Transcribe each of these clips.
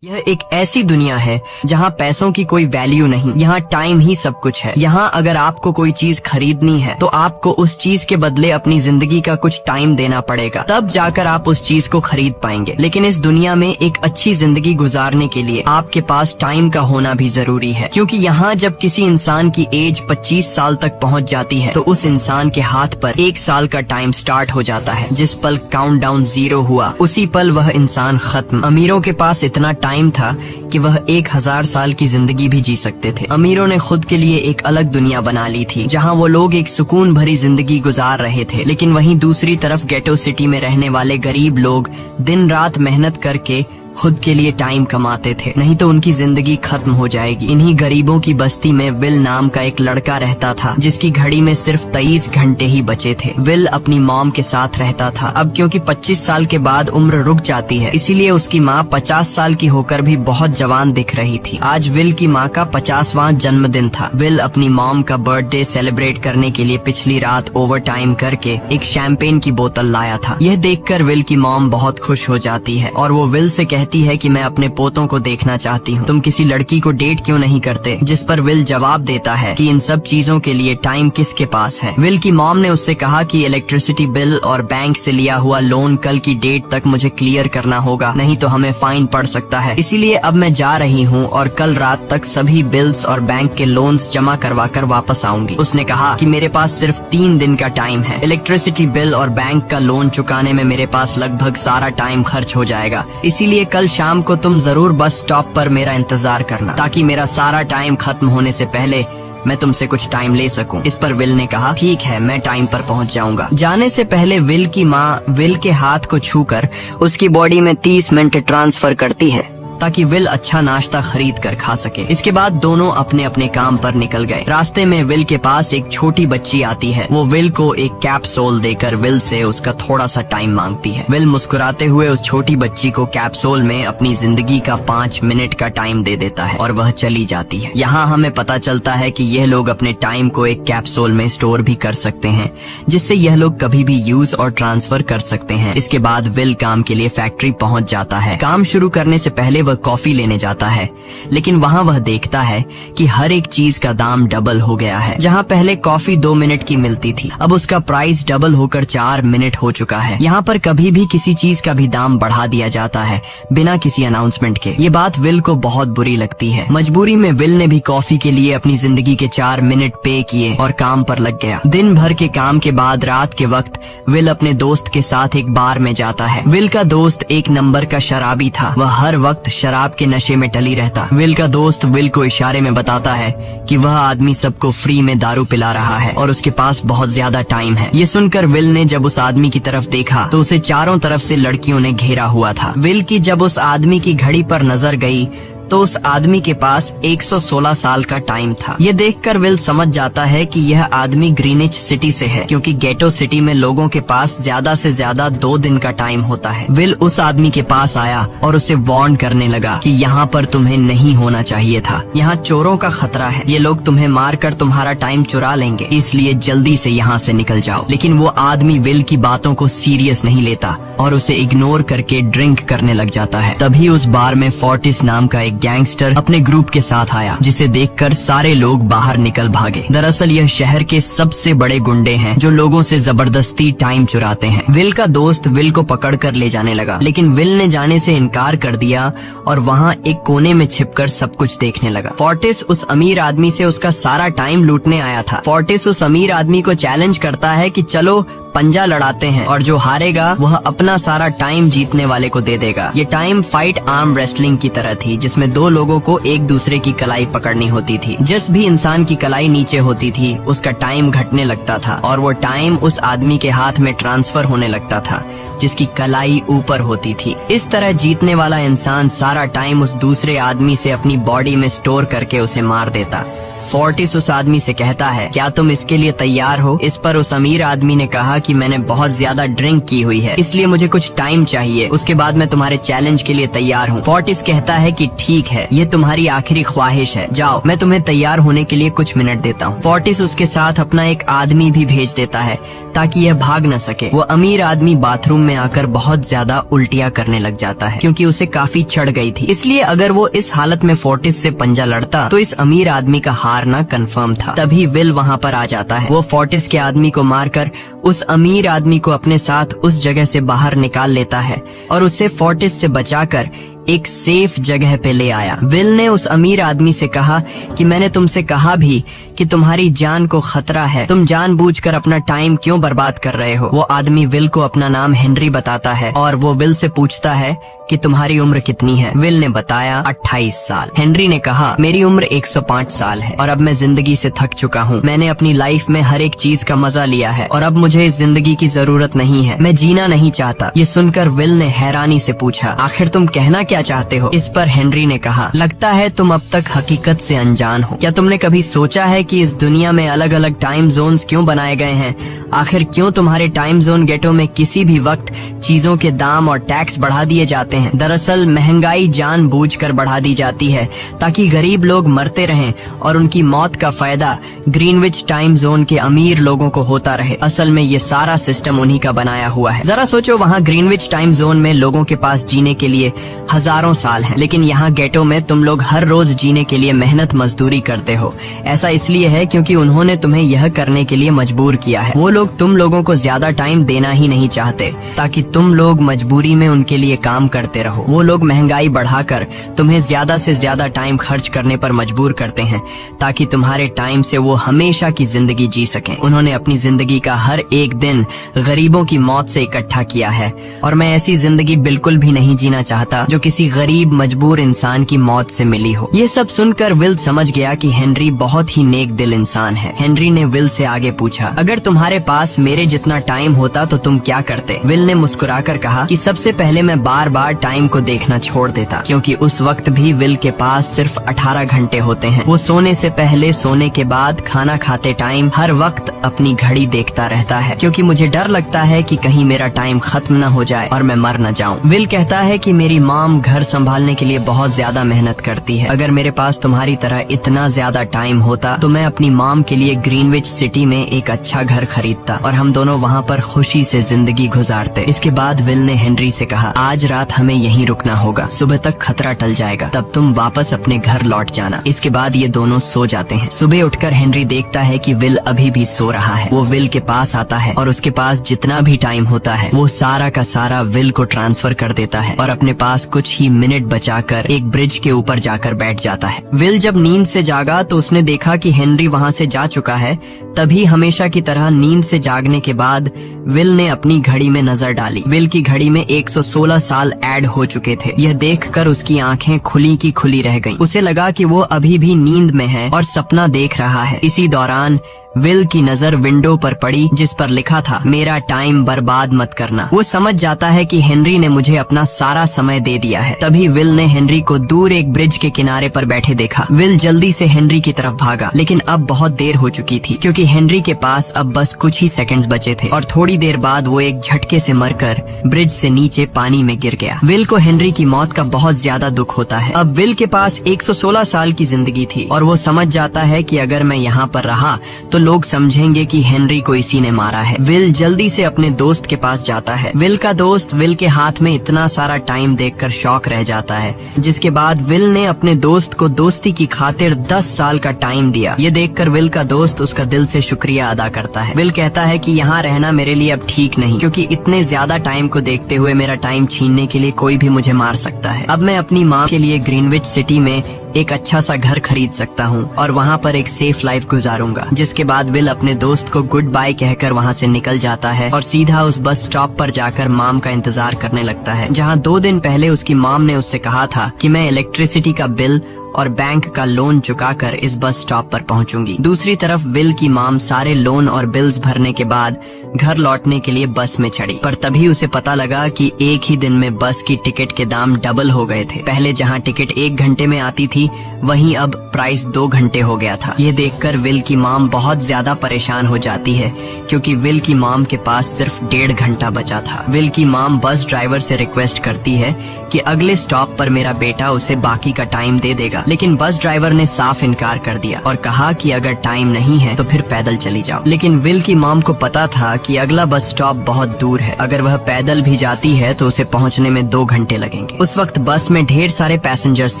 यह एक ऐसी दुनिया है जहाँ पैसों की कोई वैल्यू नहीं, यहाँ टाइम ही सब कुछ है। यहाँ अगर आपको कोई चीज खरीदनी है तो आपको उस चीज के बदले अपनी जिंदगी का कुछ टाइम देना पड़ेगा, तब जाकर आप उस चीज को खरीद पाएंगे। लेकिन इस दुनिया में एक अच्छी जिंदगी गुजारने के लिए आपके पास टाइम का होना भी जरूरी है, क्योंकि यहाँ जब किसी इंसान की एज 25 साल तक पहुँच जाती है तो उस इंसान के हाथ पर 1 साल का टाइम स्टार्ट हो जाता है। जिस पल काउंटडाउन 0 हुआ उसी पल वह इंसान खत्म। अमीरों के पास इतना टाइम था कि वह 1000 साल की जिंदगी भी जी सकते थे। अमीरों ने खुद के लिए एक अलग दुनिया बना ली थी जहां वो लोग एक सुकून भरी जिंदगी गुजार रहे थे, लेकिन वहीं दूसरी तरफ गेटो सिटी में रहने वाले गरीब लोग दिन रात मेहनत करके खुद के लिए टाइम कमाते थे, नहीं तो उनकी जिंदगी खत्म हो जाएगी। इन्हीं गरीबों की बस्ती में विल नाम का एक लड़का रहता था जिसकी घड़ी में सिर्फ 23 घंटे ही बचे थे। विल अपनी मॉम के साथ रहता था। अब क्योंकि 25 साल के बाद उम्र रुक जाती है, इसीलिए उसकी माँ 50 साल की होकर भी बहुत जवान दिख रही थी। आज विल की माँ का 50वां जन्मदिन था। विल अपनी मॉम का बर्थडे सेलिब्रेट करने के लिए पिछली रात ओवर टाइम करके एक शैंपेन की बोतल लाया था। यह देखकर विल की मॉम बहुत खुश हो जाती है और वो विल से कहती है कि मैं अपने पोतों को देखना चाहती हूँ, तुम किसी लड़की को डेट क्यों नहीं करते? जिस पर विल जवाब देता है कि इन सब चीजों के लिए टाइम किसके पास है। विल की मॉम ने उससे कहा कि इलेक्ट्रिसिटी बिल और बैंक से लिया हुआ लोन कल की डेट तक मुझे क्लियर करना होगा, नहीं तो हमें फाइन पड़ सकता है। इसीलिए अब मैं जा रही हूँ और कल रात तक सभी बिल्स और बैंक के लोन्स जमा करवा कर वापस आऊंगी। उसने कहा कि मेरे पास सिर्फ 3 दिन का टाइम है। इलेक्ट्रिसिटी बिल और बैंक का लोन चुकाने में मेरे पास लगभग सारा टाइम खर्च हो जाएगा, इसीलिए कल शाम को तुम जरूर बस स्टॉप पर मेरा इंतजार करना, ताकि मेरा सारा टाइम खत्म होने से पहले मैं तुमसे कुछ टाइम ले सकूं। इस पर विल ने कहा ठीक है, मैं टाइम पर पहुंच जाऊंगा। जाने से पहले विल की माँ विल के हाथ को छूकर उसकी बॉडी में 30 मिनट ट्रांसफर करती है ताकि विल अच्छा नाश्ता खरीद कर खा सके। इसके बाद दोनों अपने अपने काम पर निकल गए। रास्ते में विल के पास एक छोटी बच्ची आती है। वो विल को एक कैप्सूल देकर विल से उसका थोड़ा सा टाइम मांगती है। विल मुस्कुराते हुए उस छोटी बच्ची को कैप्सूल में अपनी जिंदगी का 5 मिनट का टाइम दे देता है और वह चली जाती है। यहाँ हमें पता चलता है कि यह लोग अपने टाइम को एक कैप्सूल में स्टोर भी कर सकते हैं, जिससे यह लोग कभी भी यूज और ट्रांसफर कर सकते हैं। इसके बाद विल काम के लिए फैक्ट्री पहुँच जाता है। काम शुरू करने से पहले वह कॉफी लेने जाता है, लेकिन वहाँ वह देखता है कि हर एक चीज का दाम डबल हो गया है। जहाँ पहले कॉफी 2 मिनट की मिलती थी, अब उसका प्राइस डबल होकर 4 मिनट हो चुका है। यहाँ पर कभी भी किसी चीज का भी दाम बढ़ा दिया जाता है बिना किसी अनाउंसमेंट के। ये बात विल को बहुत बुरी लगती है। मजबूरी में विल ने भी कॉफी के लिए अपनी जिंदगी के 4 मिनट पे किए और काम पर लग गया। दिन भर के काम के बाद रात के वक्त विल अपने दोस्त के साथ एक बार में जाता है। विल का दोस्त एक नंबर का शराबी था। वह हर वक्त शराब के नशे में टली रहता। विल का दोस्त विल को इशारे में बताता है कि वह आदमी सबको फ्री में दारू पिला रहा है और उसके पास बहुत ज्यादा टाइम है। ये सुनकर विल ने जब उस आदमी की तरफ देखा तो उसे चारों तरफ से लड़कियों ने घेरा हुआ था। विल की जब उस आदमी की घड़ी पर नजर गई तो उस आदमी के पास 116 साल का टाइम था। ये देखकर विल समझ जाता है कि यह आदमी ग्रीनिच सिटी से है, क्योंकि गेटो सिटी में लोगों के पास ज्यादा से ज्यादा 2 दिन का टाइम होता है। विल उस आदमी के पास आया और उसे वार्न करने लगा कि यहाँ पर तुम्हें नहीं होना चाहिए था। यहाँ चोरों का खतरा है, ये लोग तुम्हें मारकर तुम्हारा टाइम चुरा लेंगे, इसलिए जल्दी से यहाँ से निकल जाओ। लेकिन वो आदमी विल की बातों को सीरियस नहीं लेता और उसे इग्नोर करके ड्रिंक करने लग जाता है। तभी उस बार में फोर्टिस नाम का एक गैंगस्टर अपने ग्रुप के साथ आया, जिसे देखकर सारे लोग बाहर निकल भागे। दरअसल यह शहर के सबसे बड़े गुंडे हैं जो लोगों से जबरदस्ती टाइम चुराते हैं। विल का दोस्त विल को पकड़कर ले जाने लगा, लेकिन विल ने जाने से इनकार कर दिया और वहाँ एक कोने में छिपकर सब कुछ देखने लगा। फोर्टिस उस अमीर आदमी से उसका सारा टाइम लूटने आया था। फोर्टिस उस अमीर आदमी को चैलेंज करता है कि चलो पंजा लड़ाते हैं और जो हारेगा वह अपना सारा टाइम जीतने वाले को दे देगा। ये टाइम फाइट आर्म रेसलिंग की तरह थी, जिसमें 2 लोगों को एक दूसरे की कलाई पकड़नी होती थी। जिस भी इंसान की कलाई नीचे होती थी उसका टाइम घटने लगता था और वो टाइम उस आदमी के हाथ में ट्रांसफर होने लगता था जिसकी कलाई ऊपर होती थी। इस तरह जीतने वाला इंसान सारा टाइम उस दूसरे आदमी से अपनी बॉडी में स्टोर करके उसे मार देता। फोर्टिस उस आदमी से कहता है, क्या तुम इसके लिए तैयार हो? इस पर उस अमीर आदमी ने कहा कि मैंने बहुत ज्यादा ड्रिंक की हुई है, इसलिए मुझे कुछ टाइम चाहिए, उसके बाद मैं तुम्हारे चैलेंज के लिए तैयार हूँ। फोर्टिस कहता है कि ठीक है, ये तुम्हारी आखिरी ख्वाहिश है, जाओ, मैं तुम्हें तैयार होने के लिए कुछ मिनट देता हूँ। फोर्टिस उसके साथ अपना एक आदमी भी भेज देता है ताकि यह भाग न सके। वो अमीर आदमी बाथरूम में आकर बहुत ज्यादा उल्टियाँ करने लग जाता है क्योंकि उसे काफी चढ़ गई थी, इसलिए अगर वो इस हालत में फोर्टिस से पंजा लड़ता तो इस अमीर आदमी का हारना कंफर्म था। तभी विल वहाँ पर आ जाता है। वो फोर्टिस के आदमी को मारकर उस अमीर आदमी को अपने साथ उस जगह से बाहर निकाल लेता है और उसे फोर्टिस से बचाकर एक सेफ जगह पे ले आया। विल ने उस अमीर आदमी से कहा कि मैंने तुमसे कहा भी कि तुम्हारी जान को खतरा है, तुम जानबूझकर अपना टाइम क्यों बर्बाद कर रहे हो? वो आदमी विल को अपना नाम हेनरी बताता है और वो विल से पूछता है कि तुम्हारी उम्र कितनी है? विल ने बताया 28 साल। हेनरी ने कहा, मेरी उम्र 105 साल है और अब मैं जिंदगी से थक चुका हूँ। मैंने अपनी लाइफ में हर एक चीज का मजा लिया है और अब मुझे इस जिंदगी की जरूरत नहीं है, मैं जीना नहीं चाहता। ये सुनकर विल ने हैरानी से पूछा, आखिर तुम कहना क्या चाहते हो? इस पर हेनरी ने कहा, लगता है तुम अब तक हकीकत से अनजान हो। क्या तुमने कभी सोचा है कि इस दुनिया में अलग अलग टाइम जोन्स क्यों बनाए गए हैं? आखिर क्यों तुम्हारे टाइम जोन गेटो में किसी भी वक्त चीजों के दाम और टैक्स बढ़ा दिए जाते हैं? दरअसल महंगाई जानबूझकर बढ़ा दी जाती है ताकि गरीब लोग मरते रहें और उनकी मौत का फायदा ग्रीनविच टाइम जोन के अमीर लोगों को होता रहे। असल में ये सारा सिस्टम उन्हीं का बनाया हुआ है। जरा सोचो, वहाँ ग्रीनविच टाइम जोन में लोगों के पास जीने के लिए हजारों साल हैं, लेकिन यहाँ गेटो में तुम लोग हर रोज जीने के लिए मेहनत मजदूरी करते हो। ऐसा इसलिए है क्योंकि उन्होंने तुम्हें यह करने के लिए मजबूर किया है। वो लोग तुम लोगों को ज्यादा टाइम देना ही नहीं चाहते ताकि तुम लोग मजबूरी में उनके लिए काम करते रहो। वो लोग महंगाई बढ़ाकर तुम्हें ज्यादा से ज्यादा टाइम खर्च करने पर मजबूर करते हैं ताकि तुम्हारे टाइम से वो हमेशा की जिंदगी जी सकें। उन्होंने अपनी जिंदगी का हर एक दिन गरीबों की मौत से इकट्ठा किया है और मैं ऐसी जिंदगी बिल्कुल भी नहीं जीना चाहता जो किसी गरीब मजबूर इंसान की मौत से मिली हो। ये सब सुनकर विल समझ गया कि हेनरी बहुत ही नेक दिल इंसान है। हेनरी ने विल से आगे पूछा, अगर तुम्हारे पास मेरे जितना टाइम होता तो तुम क्या करते? विल ने मुस्कुराकर कहा कि सबसे पहले मैं बार बार टाइम को देखना छोड़ देता, क्योंकि उस वक्त भी विल के पास सिर्फ 18 घंटे होते हैं। वो सोने से पहले, सोने के बाद, खाना खाते टाइम हर वक्त अपनी घड़ी देखता रहता है, क्योंकि मुझे डर लगता है कि कहीं मेरा टाइम खत्म न हो जाए और मैं मर न जाऊं। विल कहता है कि मेरी मॉम घर संभालने के लिए बहुत ज्यादा मेहनत करती है। अगर मेरे पास तुम्हारी तरह इतना ज्यादा टाइम होता तो मैं अपनी मॉम के लिए ग्रीनविच सिटी में एक अच्छा घर खरीदता और हम दोनों वहाँ पर खुशी से जिंदगी गुजारते। इसके बाद विल ने हेनरी से कहा, आज रात हमें यहीं रुकना होगा, सुबह तक खतरा टल जाएगा, तब तुम वापस अपने घर लौट जाना। इसके बाद ये दोनों सो जाते हैं। सुबह उठकर हेनरी देखता है कि विल अभी भी सो रहा है। वो विल के पास आता है और उसके पास जितना भी टाइम होता है वो सारा का सारा विल को ट्रांसफर कर देता है और अपने पास कुछ ही मिनट बचाकर एक ब्रिज के ऊपर जाकर बैठ जाता है। विल जब नींद से जागा तो उसने देखा कि हेनरी वहाँ से जा चुका है। तभी हमेशा की तरह नींद से जागने के बाद विल ने अपनी घड़ी में नजर डाली। विल की घड़ी में 116 साल ऐड हो चुके थे। यह देखकर उसकी आंखें खुली की खुली रह गईं। उसे लगा कि वो अभी भी नींद में है और सपना देख रहा है। इसी दौरान विल की नजर विंडो पर पड़ी जिस पर लिखा था, मेरा टाइम बर्बाद मत करना। वो समझ जाता है कि हेनरी ने मुझे अपना सारा समय दे दिया है। तभी विल ने हेनरी को दूर एक ब्रिज के किनारे पर बैठे देखा। विल जल्दी से हेनरी की तरफ भागा, लेकिन अब बहुत देर हो चुकी थी क्योंकि हेनरी के पास अब बस कुछ ही सेकंड्स बचे थे और थोड़ी देर बाद वो एक झटके से मरकर ब्रिज से नीचे पानी में गिर गया। विल को हेनरी की मौत का बहुत ज्यादा दुख होता है। अब विल के पास 116 साल की जिंदगी थी और वो समझ जाता है कि अगर मैं यहाँ पर रहा तो लोग समझेंगे कि हेनरी को इसी ने मारा है। विल जल्दी से अपने दोस्त के पास जाता है। विल का दोस्त विल के हाथ में इतना सारा टाइम देखकर शॉक रह जाता है, जिसके बाद विल ने अपने दोस्त को दोस्ती की खातिर 10 साल का टाइम दिया। ये देखकर विल का दोस्त उसका दिल से शुक्रिया अदा करता है। विल कहता है कि यहाँ रहना मेरे लिए अब ठीक नहीं, क्योंकि इतने ज्यादा टाइम को देखते हुए मेरा टाइम छीनने के लिए कोई भी मुझे मार सकता है। अब मैं अपनी माँ के लिए ग्रीनविच सिटी में एक अच्छा सा घर खरीद सकता हूँ और वहाँ पर एक सेफ लाइफ गुजारूंगा। जिसके बाद विल अपने दोस्त को गुड बाय कहकर वहाँ से निकल जाता है और सीधा उस बस स्टॉप पर जाकर मॉम का इंतजार करने लगता है, जहाँ 2 दिन पहले उसकी मॉम ने उससे कहा था कि मैं इलेक्ट्रिसिटी का बिल और बैंक का लोन चुकाकर इस बस स्टॉप पर पहुंचूंगी। दूसरी तरफ विल की मॉम सारे लोन और बिल्स भरने के बाद घर लौटने के लिए बस में चढ़ी, पर तभी उसे पता लगा कि एक ही दिन में बस की टिकट के दाम डबल हो गए थे। पहले जहां टिकट 1 घंटे में आती थी, वहीं अब प्राइस 2 घंटे हो गया था। ये देखकर विल की मॉम बहुत ज्यादा परेशान हो जाती है, क्योंकि विल की मॉम के पास सिर्फ 1.5 घंटा बचा था। विल की मॉम बस ड्राइवर से रिक्वेस्ट करती है कि अगले स्टॉप पर मेरा बेटा उसे बाकी का टाइम दे देगा, लेकिन बस ड्राइवर ने साफ इनकार कर दिया और कहा कि अगर टाइम नहीं है तो फिर पैदल चली जाओ। लेकिन विल की मॉम को पता था कि अगला बस स्टॉप बहुत दूर है, अगर वह पैदल भी जाती है तो उसे पहुंचने में 2 घंटे लगेंगे। उस वक्त बस में ढेर सारे पैसेंजर्स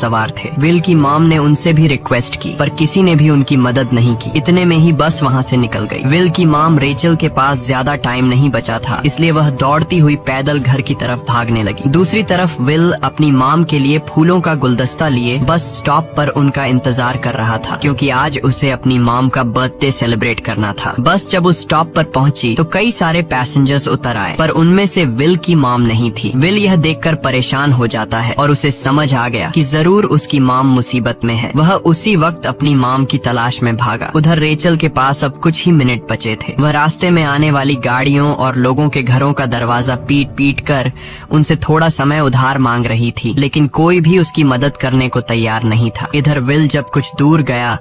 सवार थे। विल की मॉम ने उनसे भी रिक्वेस्ट की, पर किसी ने भी उनकी मदद नहीं की। इतने में ही बस वहाँ से निकल गई। विल की मॉम रेचल के पास ज्यादा टाइम नहीं बचा था, इसलिए वह दौड़ती हुई पैदल घर की तरफ भागने लगी। दूसरी तरफ विल अपनी मॉम के लिए फूलों का गुलदस्ता लिए बस स्टॉप पर उनका इंतजार कर रहा था, क्योंकि आज उसे अपनी मॉम का बर्थडे सेलिब्रेट करना था। बस जब उस स्टॉप पर पहुंची तो कई सारे पैसेंजर्स उतर आए, पर उनमें से विल की मॉम नहीं थी। विल यह देखकर परेशान हो जाता है और उसे समझ आ गया कि जरूर उसकी मॉम मुसीबत में है। वह उसी वक्त अपनी मॉम की तलाश में भागा। उधर रेचल के पास अब कुछ ही मिनट बचे थे। वह रास्ते में आने वाली गाड़ियों और लोगों के घरों का दरवाजा पीट पीट कर उनसे थोड़ा समय उधार मांग रही थी, लेकिन कोई भी उसकी मदद करने को तैयार नहीं था। इधर विल जब कुछ दूर गया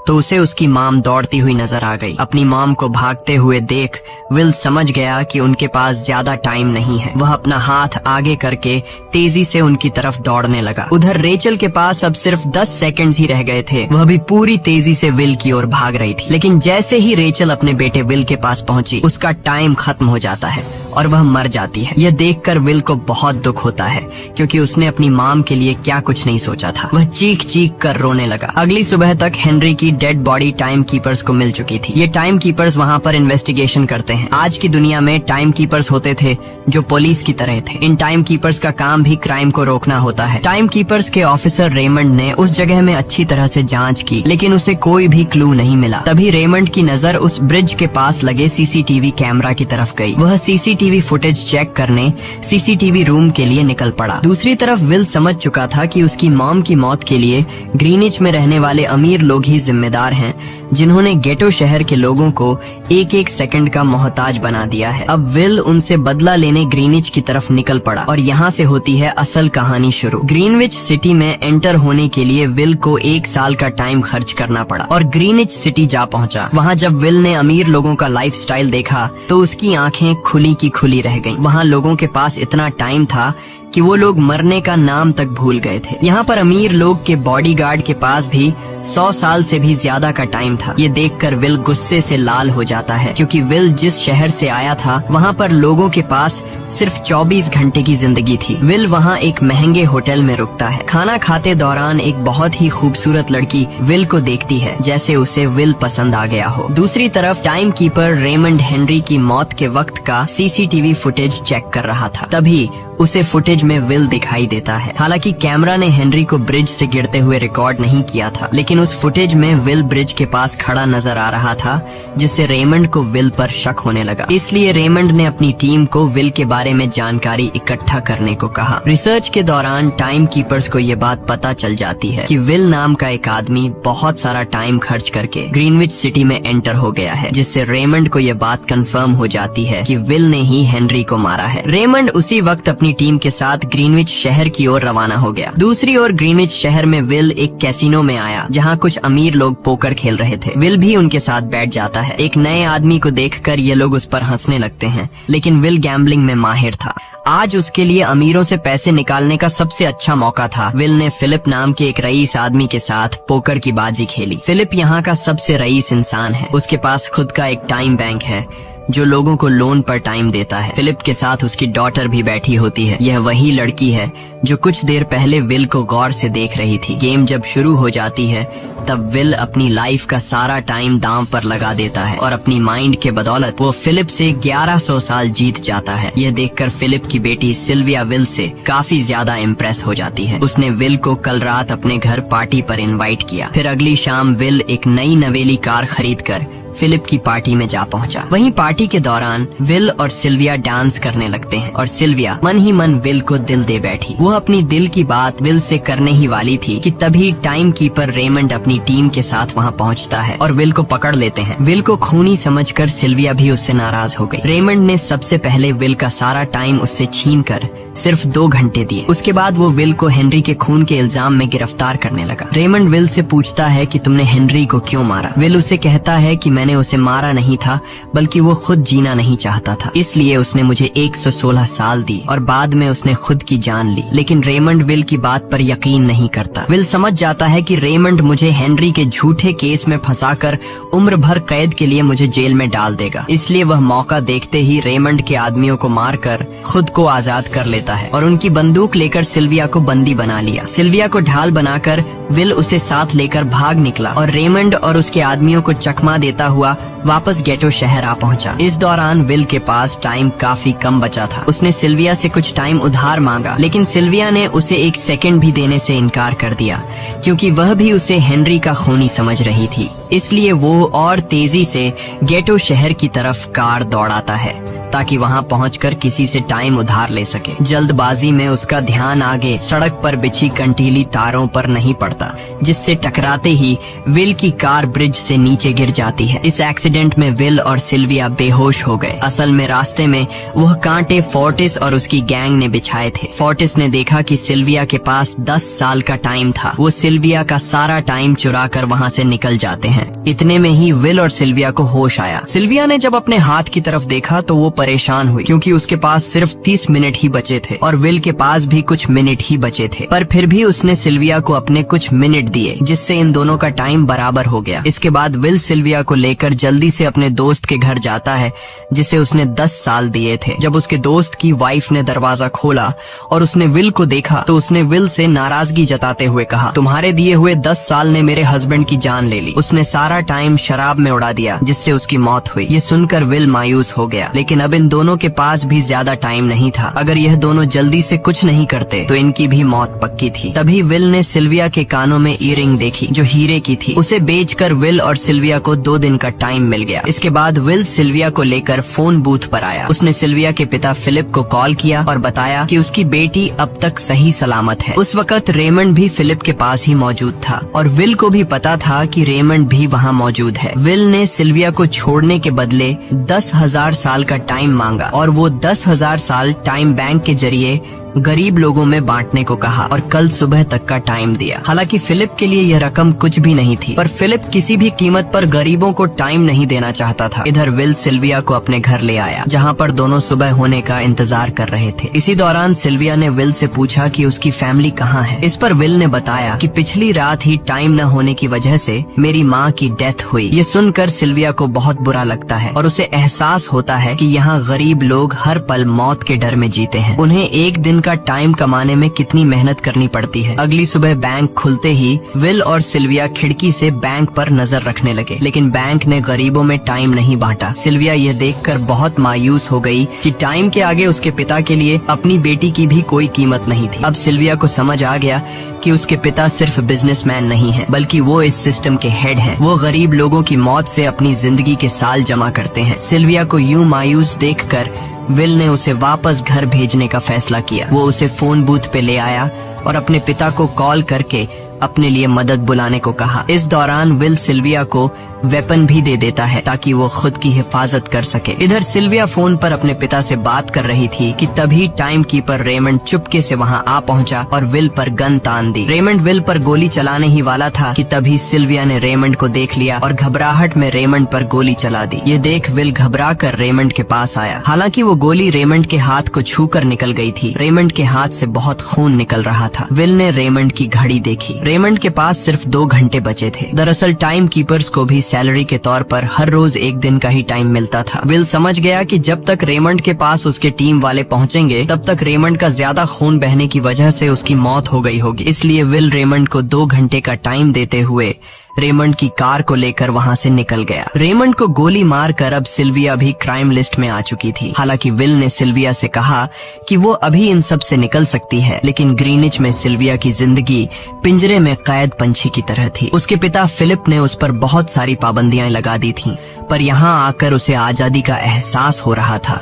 तो उसे उसकी मॉम दौड़ती हुई नजर आ गई। अपनी मॉम को भागते हुए देख विल समझ गया कि उनके पास ज्यादा टाइम नहीं है। वह अपना हाथ आगे करके तेजी से उनकी तरफ दौड़ने लगा। उधर रेचल के पास अब सिर्फ 10 सेकंड्स ही रह गए थे। वह भी पूरी तेजी से विल की ओर भाग रही थी, लेकिन जैसे ही रेचल अपने बेटे विल के पास पहुंची, उसका टाइम खत्म हो जाता है और वह मर जाती है। यह देखकर विल को बहुत दुख होता है, क्योंकि उसने अपनी मॉम के लिए क्या कुछ नहीं सोचा था। वह चीख चीख कर रोने लगा। अगली सुबह तक हेनरी की डेड बॉडी टाइम कीपर्स को मिल चुकी थी। ये टाइम कीपर्स वहाँ पर इन्वेस्टिगेशन करते हैं। आज की दुनिया में टाइम कीपर्स होते थे जो पुलिस की तरह थे। इन टाइम कीपर्स का काम भी क्राइम को रोकना होता है। टाइम कीपर्स के ऑफिसर रेमंड ने उस जगह में अच्छी तरह से जांच की, लेकिन उसे कोई भी क्लू नहीं मिला। तभी रेमंड की नजर उस ब्रिज के पास लगे सीसीटीवी कैमरा की तरफ गई। वह सीसीटीवी फुटेज चेक करने सीसीटीवी रूम के लिए निकल पड़ा। दूसरी तरफ विल समझ चुका था कि उसकी मॉम की मौत के लिए ग्रीनिच में रहने वाले अमीर लोग ही जिम्मेदार हैं, जिन्होंने गेटो शहर के लोगों को एक एक सेकंड का मोहताज बना दिया है। अब विल उनसे बदला लेने ग्रीनिच की तरफ निकल पड़ा और यहाँ से होती है असल कहानी शुरू। ग्रीनविच सिटी में एंटर होने के लिए विल को 1 साल का टाइम खर्च करना पड़ा और ग्रीनिच सिटी जा पहुँचा। वहाँ जब विल ने अमीर लोगों का लाइफस्टाइल देखा तो उसकी आंखें खुली की खुली रह गईं। वहाँ लोगों के पास इतना टाइम था कि वो लोग मरने का नाम तक भूल गए थे। यहाँ पर अमीर लोग के बॉडीगार्ड के पास भी 100 साल से भी ज्यादा का टाइम था। ये देखकर विल गुस्से से लाल हो जाता है, क्योंकि विल जिस शहर से आया था वहाँ पर लोगों के पास सिर्फ 24 घंटे की जिंदगी थी। विल वहाँ एक महंगे होटल में रुकता है। खाना खाते दौरान एक बहुत ही खूबसूरत लड़की विल को देखती है, जैसे उसे विल पसंद आ गया हो। दूसरी तरफ टाइम कीपर रेमंड हेनरी की मौत के वक्त का सीसीटीवी फुटेज चेक कर रहा था। तभी उसे फुटेज में विल दिखाई देता है। हालांकि कैमरा ने हेनरी को ब्रिज से गिरते हुए रिकॉर्ड नहीं किया था, लेकिन उस फुटेज में विल ब्रिज के पास खड़ा नजर आ रहा था, जिससे रेमंड को विल पर शक होने लगा। इसलिए रेमंड ने अपनी टीम को विल के बारे में जानकारी इकट्ठा करने को कहा। रिसर्च के दौरान टाइम कीपर्स को ये बात पता चल जाती है कि विल नाम का एक आदमी बहुत सारा टाइम खर्च करके ग्रीनविच सिटी में एंटर हो गया है, जिससे रेमंड को ये बात कंफर्म हो जाती है कि विल ने ही हेनरी को मारा है। रेमंड उसी वक्त अपनी टीम के साथ ग्रीनविच शहर की ओर रवाना हो गया। दूसरी ओर ग्रीनविच शहर में विल एक कैसीनो में आया, जहां कुछ अमीर लोग पोकर खेल रहे थे। विल भी उनके साथ बैठ जाता है। एक नए आदमी को देखकर ये लोग उस पर हंसने लगते हैं, लेकिन विल गैम्बलिंग में माहिर था। आज उसके लिए अमीरों से पैसे निकालने का सबसे अच्छा मौका था। विल ने फिलिप नाम के एक रईस आदमी के साथ पोकर की बाजी खेली। फिलिप यहाँ का सबसे रईस इंसान है। उसके पास खुद का एक टाइम बैंक है जो लोगों को लोन पर टाइम देता है। फिलिप के साथ उसकी डॉटर भी बैठी होती है। यह वही लड़की है जो कुछ देर पहले विल को गौर से देख रही थी। गेम जब शुरू हो जाती है तब विल अपनी लाइफ का सारा टाइम दांव पर लगा देता है और अपनी माइंड के बदौलत वो फिलिप से 1100 साल जीत जाता है। यह देखकर फिलिप की बेटी सिल्विया विल से काफी ज्यादा इम्प्रेस हो जाती है। उसने विल को कल रात अपने घर पार्टी पर इनवाइट किया। फिर अगली शाम विल एक नई नवेली कार खरीद कर फिलिप की पार्टी में जा पहुंचा। वहीं पार्टी के दौरान विल और सिल्विया डांस करने लगते हैं और सिल्विया मन ही मन विल को दिल दे बैठी। वो अपनी दिल की बात विल से करने ही वाली थी कि तभी टाइम कीपर रेमंड अपनी टीम के साथ वहाँ पहुँचता है और विल को पकड़ लेते हैं। विल को खूनी समझकर सिल्विया भी उससे नाराज हो गई। रेमंड ने सबसे पहले विल का सारा टाइम उससे छीनकर सिर्फ 2 घंटे दिए। उसके बाद वो विल को हेनरी के खून के इल्जाम में गिरफ्तार करने लगा। रेमंड विल से पूछता है कि तुमने हेनरी को क्यों मारा। विल उसे कहता है कि मैंने उसे मारा नहीं था, बल्कि वो खुद जीना नहीं चाहता था, इसलिए उसने मुझे 116 साल दी और बाद में उसने खुद की जान ली। लेकिन रेमंड विल की बात पर यकीन नहीं करता। विल समझ जाता है कि रेमंड मुझे हेनरी के झूठे केस में फंसाकर उम्र भर कैद के लिए मुझे जेल में डाल देगा, इसलिए वह मौका देखते ही रेमंड के आदमियों को मारकर खुद को आजाद कर लेता है और उनकी बंदूक लेकर सिल्विया को बंदी बना लिया। सिल्विया को ढाल बनाकर विल उसे साथ लेकर भाग निकला और रेमंड और उसके आदमियों को चकमा देता हुआ वापस गेटो शहर आ पहुंचा। इस दौरान विल के पास टाइम काफी कम बचा था। उसने सिल्विया से कुछ टाइम उधार मांगा, लेकिन सिल्विया ने उसे 1 सेकंड भी देने से इनकार कर दिया, क्योंकि वह भी उसे हेनरी का खूनी समझ रही थी। इसलिए वो और तेजी से गेटो शहर की तरफ कार दौड़ाता है ताकि वहां पहुंचकर किसी से टाइम उधार ले सके। जल्दबाजी में उसका ध्यान आगे सड़क पर बिछी कंटीली तारों पर नहीं पड़ता, जिससे टकराते ही विल की कार ब्रिज से नीचे गिर जाती है। इस एक्सीडेंट में विल और सिल्विया बेहोश हो गए। असल में रास्ते में वह कांटे फोर्टिस और उसकी गैंग ने बिछाए थे। फोर्टिस ने देखा कि सिल्विया के पास 10 साल का टाइम था। वो सिल्विया का सारा टाइम चुरा कर वहाँ से निकल जाते हैं। इतने में ही विल और सिल्विया को होश आया। सिल्विया ने जब अपने हाथ की तरफ देखा तो वो परेशान हुई, क्योंकि उसके पास सिर्फ 30 मिनट ही बचे थे और विल के पास भी कुछ मिनट ही बचे थे। पर फिर भी उसने सिल्विया को अपने कुछ मिनट दिए, जिससे इन दोनों का टाइम बराबर हो गया। इसके बाद विल सिल्विया को लेकर जल्दी से अपने दोस्त के घर जाता है, जिसे उसने 10 साल दिए थे। जब उसके दोस्त की वाइफ ने दरवाजा खोला और उसने विल को देखा तो उसने विल से नाराजगी जताते हुए कहा, तुम्हारे दिए हुए 10 साल ने मेरे हस्बैंड की जान ले ली। उसने सारा टाइम शराब में उड़ा दिया, जिससे उसकी मौत हुई। ये सुनकर विल मायूस हो गया, लेकिन अब इन दोनों के पास भी ज्यादा टाइम नहीं था। अगर यह दोनों जल्दी से कुछ नहीं करते तो इनकी भी मौत पक्की थी। तभी विल ने सिल्विया के कानों में ईयरिंग देखी जो हीरे की थी। उसे बेचकर विल और सिल्विया को 2 दिन का टाइम मिल गया। इसके बाद विल सिल्विया को लेकर फोन बूथ पर आया। उसने सिल्विया के पिता फिलिप को कॉल किया और बताया कि उसकी बेटी अब तक सही सलामत है। उस वक्त रेमंड भी फिलिप के पास ही मौजूद था और विल को भी पता था कि रेमंड भी वहाँ मौजूद है। विल ने सिल्विया को छोड़ने के बदले 10,000 साल का टाइम मांगा और वो 10,000 साल टाइम बैंक के जरिए गरीब लोगों में बांटने को कहा और कल सुबह तक का टाइम दिया। हालांकि फिलिप के लिए यह रकम कुछ भी नहीं थी, पर फिलिप किसी भी कीमत पर गरीबों को टाइम नहीं देना चाहता था। इधर विल सिल्विया को अपने घर ले आया, जहां पर दोनों सुबह होने का इंतजार कर रहे थे। इसी दौरान सिल्विया ने विल से पूछा कि उसकी फैमिली कहाँ है। इस पर विल ने बताया कि पिछली रात ही टाइम न होने की वजह से मेरी माँ की डेथ हुई। ये सुनकर सिल्विया को बहुत बुरा लगता है और उसे एहसास होता है कि यहाँ गरीब लोग हर पल मौत के डर में जीते हैं। उन्हें एक दिन का टाइम कमाने में कितनी मेहनत करनी पड़ती है। अगली सुबह बैंक खुलते ही विल और सिल्विया खिड़की से बैंक पर नजर रखने लगे, लेकिन बैंक ने गरीबों में टाइम नहीं बांटा। सिल्विया यह देखकर बहुत मायूस हो गई कि टाइम के आगे उसके पिता के लिए अपनी बेटी की भी कोई कीमत नहीं थी। अब सिल्विया को समझ आ गया कि उसके पिता सिर्फ बिजनेसमैन नहीं है, बल्कि वो इस सिस्टम के हेड हैं। वो गरीब लोगों की मौत से अपनी जिंदगी के साल जमा करते हैं। सिल्विया को यूं मायूस देखकर विल ने उसे वापस घर भेजने का फैसला किया। वो उसे फोन बूथ पे ले आया और अपने पिता को कॉल करके अपने लिए मदद बुलाने को कहा। इस दौरान विल सिल्विया को वेपन भी दे देता है ताकि वो खुद की हिफाजत कर सके। इधर सिल्विया फोन पर अपने पिता से बात कर रही थी कि तभी टाइम कीपर रेमंड चुपके से वहां आ पहुंचा और विल पर गन तान दी। रेमंड विल पर गोली चलाने ही वाला था कि तभी सिल्विया ने रेमंड को देख लिया और घबराहट में रेमंड पर गोली चला दी। ये देख विल घबरा कर रेमंड के पास आया। हालांकि वो गोली रेमंड के हाथ को छू कर निकल गई थी। रेमंड के हाथ से बहुत खून निकल रहा था। विल ने रेमंड की घड़ी देखी। रेमंड के पास सिर्फ 2 घंटे बचे थे। दरअसल टाइम कीपर्स को भी सैलरी के तौर पर हर रोज 1 दिन का ही टाइम मिलता था। विल समझ गया कि जब तक रेमंड के पास उसके टीम वाले पहुंचेंगे तब तक रेमंड का ज्यादा खून बहने की वजह से उसकी मौत हो गई होगी। इसलिए विल रेमंड को 2 घंटे का टाइम देते हुए रेमंड की कार को लेकर वहाँ से निकल गया। रेमंड को गोली मारकर अब सिल्विया भी क्राइम लिस्ट में आ चुकी थी। हालांकि विल ने सिल्विया से कहा कि वो अभी इन सब से निकल सकती है, लेकिन ग्रीनिच में सिल्विया की जिंदगी पिंजरे में कैद पंछी की तरह थी। उसके पिता फिलिप ने उस पर बहुत सारी पाबंदियां लगा दी थीं, पर यहाँ आकर उसे आजादी का एहसास हो रहा था,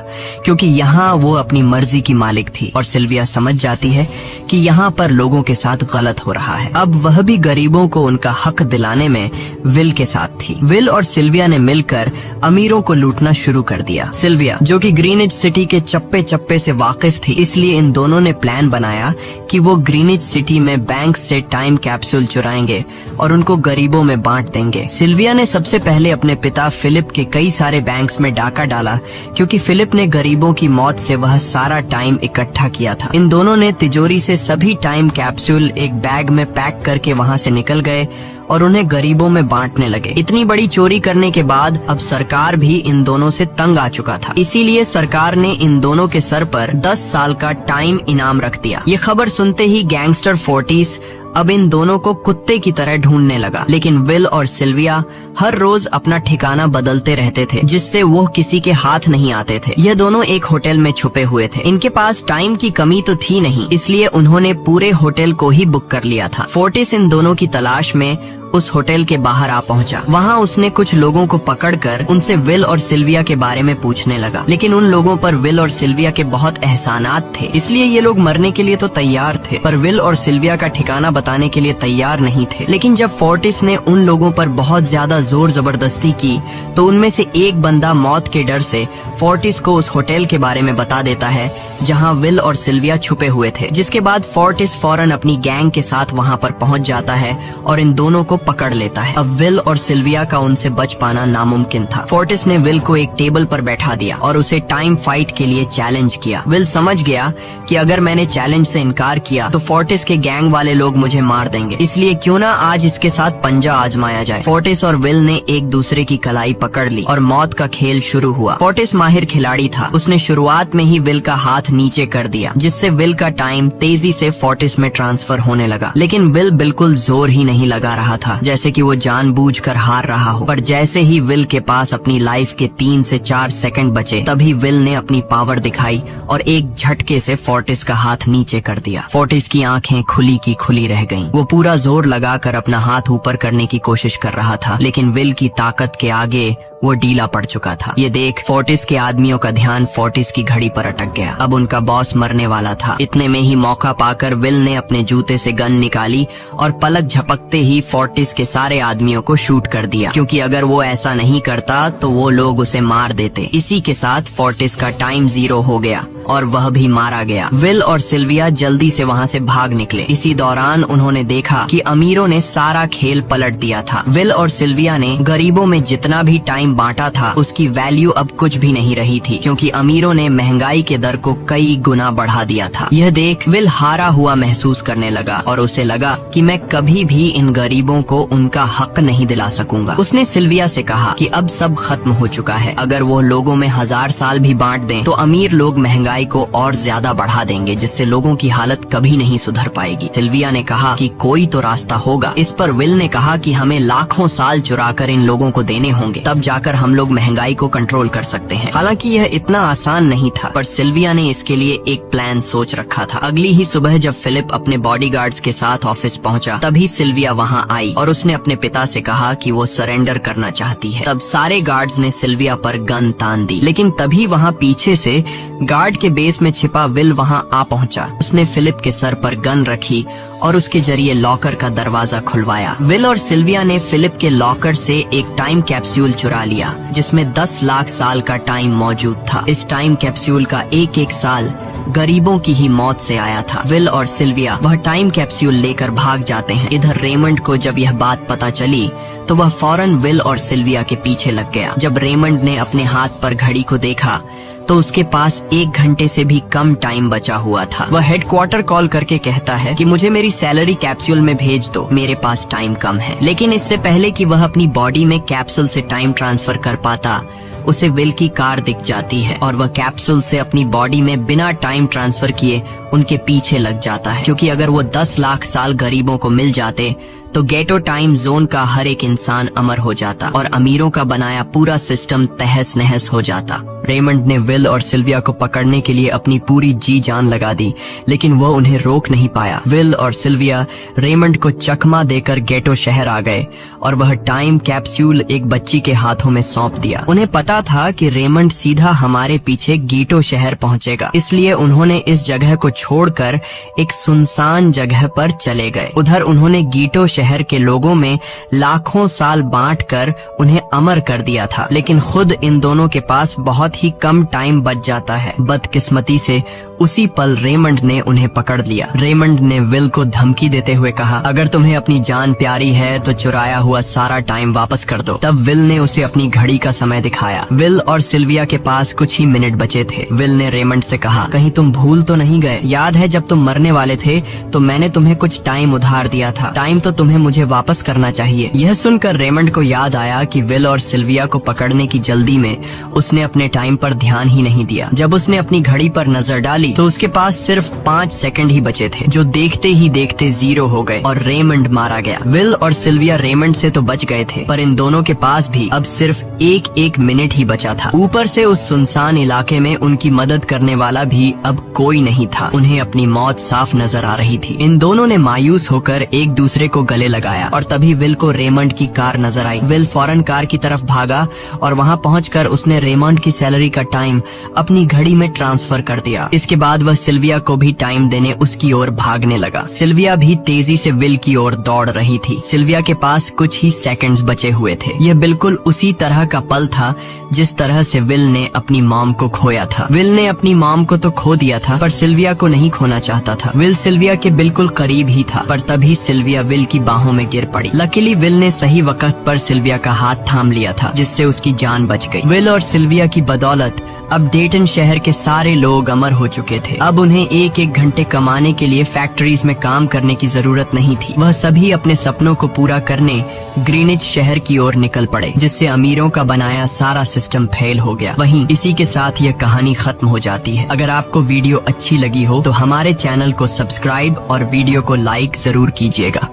क्योंकि यहाँ वो अपनी मर्जी की मालिक थी और सिल्विया समझ जाती है कि यहाँ पर लोगों के साथ गलत हो रहा है। अब वह भी गरीबों को उनका हक दिलाने में विल के साथ थी। विल और सिल्विया ने मिलकर अमीरों को लूटना शुरू कर दिया। सिल्विया, जो कि ग्रीनिच सिटी के चप्पे चप्पे से वाकिफ थी, इसलिए इन दोनों ने प्लान बनाया कि वो ग्रीनिच सिटी में बैंक से टाइम कैप्सूल चुराएंगे और उनको गरीबों में बांट देंगे। सिल्विया ने सबसे पहले अपने पिता फिलिप के कई सारे बैंक्स में डाका डाला, क्योंकि फिलिप ने गरीबों की मौत से वह सारा टाइम इकट्ठा किया था। इन दोनों ने तिजोरी से सभी टाइम कैप्सूल एक बैग में पैक करके वहाँ से निकल गए और उन्हें गरीबों में बांटने लगे। इतनी बड़ी चोरी करने के बाद अब सरकार भी इन दोनों से तंग आ चुका था, इसीलिए सरकार ने इन दोनों के सर पर 10 साल का टाइम इनाम रख दिया। ये खबर सुनते ही गैंगस्टर फोर्टिस अब इन दोनों को कुत्ते की तरह ढूंढने लगा, लेकिन विल और सिल्विया हर रोज अपना ठिकाना बदलते रहते थे, जिससे वो किसी के हाथ नहीं आते थे। यह दोनों एक होटल में छुपे हुए थे। इनके पास टाइम की कमी तो थी नहीं, इसलिए उन्होंने पूरे होटल को ही बुक कर लिया था। फोर्टिस इन दोनों की तलाश में उस होटल के बाहर आ पहुंचा। वहाँ उसने कुछ लोगों को पकड़कर उनसे विल और सिल्विया के बारे में पूछने लगा, लेकिन उन लोगों पर विल और सिल्विया के बहुत एहसानात थे, इसलिए ये लोग मरने के लिए तो तैयार थे, पर विल और सिल्विया का ठिकाना बताने के लिए तैयार नहीं थे। लेकिन जब फोर्टिस ने उन लोगों पर बहुत ज्यादा जोर जबरदस्ती की, तो उनमें से एक बंदा मौत के डर से फोर्टिस को उस होटल के बारे में बता देता है जहाँ विल और सिल्विया छुपे हुए थे, जिसके बाद फोर्टिस फौरन अपनी गैंग के साथ वहाँ पर पहुँच जाता है और इन दोनों को पकड़ लेता है। अब विल और सिल्विया का उनसे बच पाना नामुमकिन था। फोर्टिस ने विल को एक टेबल पर बैठा दिया और उसे टाइम फाइट के लिए चैलेंज किया। विल समझ गया कि अगर मैंने चैलेंज से इनकार किया तो फोर्टिस के गैंग वाले लोग मुझे मार देंगे, इसलिए क्यों ना आज इसके साथ पंजा आजमाया जाए। फोर्टिस और विल ने एक दूसरे की कलाई पकड़ ली और मौत का खेल शुरू हुआ। फोर्टिस माहिर खिलाड़ी था, उसने शुरुआत में ही विल का हाथ नीचे कर दिया, जिससे विल का टाइम तेजी से फोर्टिस में ट्रांसफर होने लगा। लेकिन विल बिल्कुल जोर ही नहीं लगा रहा था, जैसे कि वो जानबूझकर हार रहा हो। पर जैसे ही विल के पास अपनी लाइफ के 3 से 4 सेकंड बचे, तभी विल ने अपनी पावर दिखाई और एक झटके से फोर्टिस का हाथ नीचे कर दिया। फोर्टिस की आंखें खुली की खुली रह गईं। वो पूरा जोर लगाकर अपना हाथ ऊपर करने की कोशिश कर रहा था, लेकिन विल की ताकत के आगे वो ढीला पड़ चुका था। ये देख फोर्टिस के आदमियों का ध्यान फोर्टिस की घड़ी पर अटक गया। अब उनका बॉस मरने वाला था। इतने में ही मौका पाकर विल ने अपने जूते से गन निकाली और पलक झपकते ही फोर्टिस के सारे आदमियों को शूट कर दिया, क्योंकि अगर वो ऐसा नहीं करता तो वो लोग उसे मार देते। इसी के साथ फोर्टिस का टाइम 0 हो गया और वह भी मारा गया। विल और सिल्विया जल्दी से वहाँ से भाग निकले। इसी दौरान उन्होंने देखा कि अमीरों ने सारा खेल पलट दिया था। विल और सिल्विया ने गरीबों में जितना भी टाइम बांटा था, उसकी वैल्यू अब कुछ भी नहीं रही थी, क्योंकि अमीरों ने महंगाई के दर को कई गुना बढ़ा दिया था। यह देख विल हारा हुआ महसूस करने लगा और उसे लगा कि मैं कभी भी इन गरीबों को उनका हक नहीं दिला सकूंगा। उसने सिल्विया से कहा कि अब सब खत्म हो चुका है। अगर वो लोगों में 1000 साल भी बांट दें तो अमीर लोग महंगाई को और ज्यादा बढ़ा देंगे, जिससे लोगों की हालत कभी नहीं सुधर पाएगी। सिल्विया ने कहा कि कोई तो रास्ता होगा। इस पर विल ने कहा कि हमें लाखों साल चुराकर इन लोगों को देने होंगे, तब जाकर हम लोग महंगाई को कंट्रोल कर सकते हैं। हालांकि यह इतना आसान नहीं था, पर सिल्विया ने इसके लिए एक प्लान सोच रखा था। अगली ही सुबह जब फिलिप अपने बॉडीगार्ड्स के साथ ऑफिस पहुंचा, तभी सिल्विया वहां आई और उसने अपने पिता से कहा कि वो सरेंडर करना चाहती है। तब सारे गार्ड्स ने सिल्विया पर गन तान दी, लेकिन तभी वहां पीछे से गार्ड के बेस में छिपा विल वहां आ पहुंचा। उसने फिलिप के सर पर गन रखी और उसके जरिए लॉकर का दरवाजा खुलवाया। विल और सिल्विया ने फिलिप के लॉकर से एक टाइम कैप्सूल चुरा लिया, जिसमें 10 लाख साल का टाइम मौजूद था। इस टाइम कैप्सूल का एक साल गरीबों की ही मौत से आया था। विल और सिल्विया वह टाइम कैप्सूल लेकर भाग जाते हैं। इधर रेमंड को जब यह बात पता चली तो वह फौरन विल और सिल्विया के पीछे लग गया। जब रेमंड ने अपने हाथ पर घड़ी को देखा तो उसके पास 1 घंटे से भी कम टाइम बचा हुआ था। वह हेडक्वार्टर कॉल करके कहता है कि मुझे मेरी सैलरी कैप्सूल में भेज दो, मेरे पास टाइम कम है। लेकिन इससे पहले कि वह अपनी बॉडी में कैप्सूल से टाइम ट्रांसफर कर पाता, उसे विल की कार दिख जाती है और वह कैप्सूल से अपनी बॉडी में बिना टाइम ट्रांसफर किए उनके पीछे लग जाता है, क्योंकि अगर वो 10 लाख साल गरीबों को मिल जाते तो गेटो टाइम जोन का हर एक इंसान अमर हो जाता और अमीरों का बनाया पूरा सिस्टम तहस नहस हो जाता। रेमंड ने विल और सिल्विया को पकड़ने के लिए अपनी पूरी जी जान लगा दी, लेकिन वह उन्हें रोक नहीं पाया। विल और सिल्विया रेमंड को चकमा देकर गेटो शहर आ गए और वह टाइम कैप्सूल एक बच्ची के हाथों में सौंप दिया। उन्हें पता था कि रेमंड सीधा हमारे पीछे गीटो शहर पहुंचेगा, इसलिए उन्होंने इस जगह को छोड़कर एक सुनसान जगह पर चले गए। उधर उन्होंने गीटो शहर के लोगों में लाखों साल बांटकर उन्हें अमर कर दिया था, लेकिन खुद इन दोनों के पास बहुत ही कम टाइम बच जाता है। बदकिस्मती से उसी पल रेमंड ने उन्हें पकड़ लिया। रेमंड ने विल को धमकी देते हुए कहा, अगर तुम्हें अपनी जान प्यारी है तो चुराया हुआ सारा टाइम वापस कर दो। तब विल ने उसे अपनी घड़ी का समय दिखाया। विल और सिल्विया के पास कुछ ही मिनट बचे थे। विल ने रेमंड से कहा, कहीं तुम भूल तो नहीं गए? याद है जब तुम मरने वाले थे तो मैंने तुम्हें कुछ टाइम उधार दिया था। टाइम तो तुम्हें मुझे वापस करना चाहिए। यह सुनकर रेमंड को याद आया कि विल और सिल्विया को पकड़ने की जल्दी में उसने अपने टाइम पर ध्यान ही नहीं दिया। जब उसने अपनी घड़ी पर नजर डाली तो उसके पास सिर्फ 5 सेकंड ही बचे थे, जो देखते ही देखते 0 हो गए और रेमंड मारा गया। विल और सिल्विया रेमंड से तो बच गए थे, पर इन दोनों के पास भी अब सिर्फ एक मिनट ही बचा था। ऊपर से उस सुनसान इलाके में उनकी मदद करने वाला भी अब कोई नहीं था। उन्हें अपनी मौत साफ नजर आ रही थी। इन दोनों ने मायूस होकर एक दूसरे को गले लगाया और तभी विल को रेमंड की कार नजर आई। विल फौरन कार की तरफ भागा और वहां पहुंचकर उसने रेमंड की सैलरी का टाइम अपनी घड़ी में ट्रांसफर कर दिया। इसके बाद वह सिल्विया को भी टाइम देने उसकी ओर भागने लगा। सिल्विया भी तेजी से विल की ओर दौड़ रही थी। सिल्विया के पास कुछ ही सेकंड्स बचे हुए थे। यह बिल्कुल उसी तरह का पल था जिस तरह से विल ने अपनी मॉम को खोया था। विल ने अपनी मॉम को तो खो दिया था, पर सिल्विया को नहीं खोना चाहता था। विल सिल्विया के बिल्कुल करीब ही था, पर तभी सिल्विया विल की बाहों में गिर पड़ी। लकीली विल ने सही वक्त पर सिल्विया का हाथ थाम लिया था, जिससे उसकी जान बच गई। विल और सिल्विया की बदौलत अब डेटन शहर के सारे लोग अमर हो चुके थे। अब उन्हें एक घंटे कमाने के लिए फैक्ट्रीज में काम करने की जरूरत नहीं थी। वह सभी अपने सपनों को पूरा करने ग्रीनिच शहर की ओर निकल पड़े, जिससे अमीरों का बनाया सारा सिस्टम फेल हो गया। वहीं इसी के साथ यह कहानी खत्म हो जाती है। अगर आपको वीडियो अच्छी लगी हो तो हमारे चैनल को सब्सक्राइब और वीडियो को लाइक जरूर कीजिएगा।